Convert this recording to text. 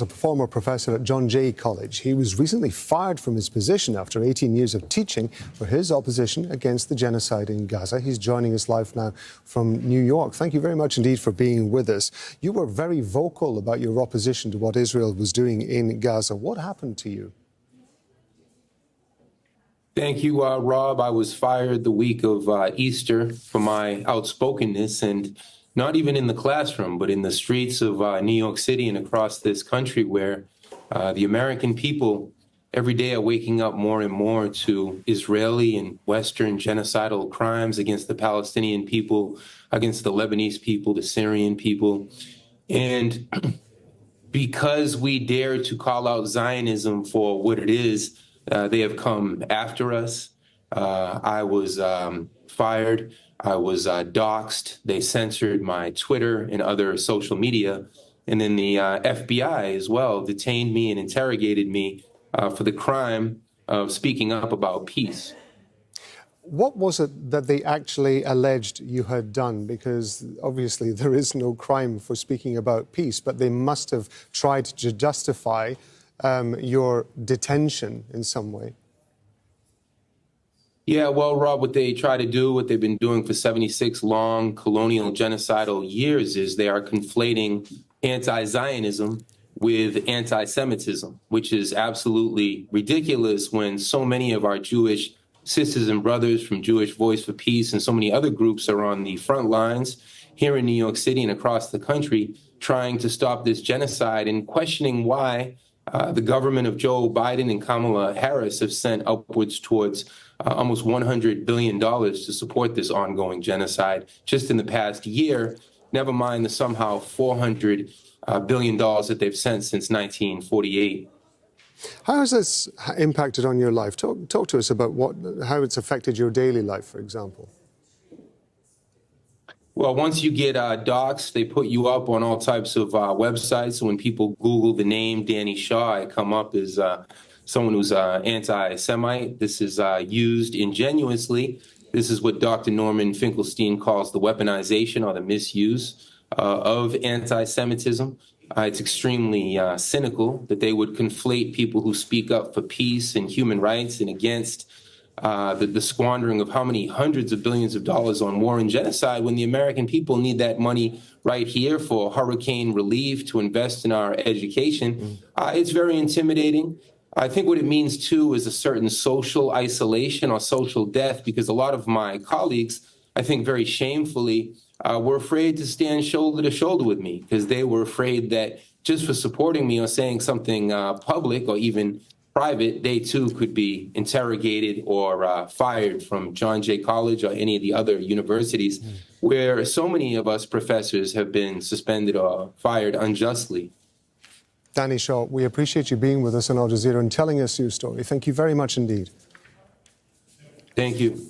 A former professor at John Jay College. He was recently fired from his position after 18 years of teaching for his opposition against the genocide in Gaza. He's joining us live now from New York. Thank you very much indeed for being with us. You were very vocal about your opposition to what Israel was doing in Gaza. What happened to you? Thank you, Rob. I was fired the week of Easter for my outspokenness, and not even in the classroom, but in the streets of New York City and across this country, where the American people every day are waking up more and more to Israeli and Western genocidal crimes against the Palestinian people, against the Lebanese people, the Syrian people. And because we dare to call out Zionism for what it is, they have come after us. I was fired. I was doxxed. They censored my Twitter and other social media. And then the FBI as well detained me and interrogated me for the crime of speaking up about peace. What was it that they actually alleged you had done? Because obviously there is no crime for speaking about peace, but they must have tried to justify your detention in some way. Yeah, well, Rob, what they try to do, what they've been doing for 76 long colonial genocidal years, is they are conflating anti-Zionism with anti-Semitism, which is absolutely ridiculous when so many of our Jewish sisters and brothers from Jewish Voice for Peace and so many other groups are on the front lines here in New York City and across the country trying to stop this genocide and questioning why the government of Joe Biden and Kamala Harris have sent upwards towards almost $100 billion to support this ongoing genocide just in the past year, never mind the somehow $400 billion that they've sent since 1948. How has this impacted on your life? Talk to us about how it's affected your daily life, for example. Well, once you get doxxed, they put you up on all types of websites. So when people Google the name Danny Shaw, I come up as someone who's anti-Semite. This is used ingenuously. This is what Dr. Norman Finkelstein calls the weaponization or the misuse of anti-Semitism. It's extremely cynical that they would conflate people who speak up for peace and human rights and against the squandering of how many hundreds of billions of dollars on war and genocide when the American people need that money right here for hurricane relief, to invest in our education. It's very intimidating. I think what it means, too, is a certain social isolation or social death, because a lot of my colleagues, I think very shamefully, were afraid to stand shoulder to shoulder with me because they were afraid that just for supporting me or saying something public or even private, they too could be interrogated or fired from John Jay College or any of the other universities where so many of us professors have been suspended or fired unjustly. Danny Shaw, we appreciate you being with us on Al Jazeera and telling us your story. Thank you very much indeed. Thank you.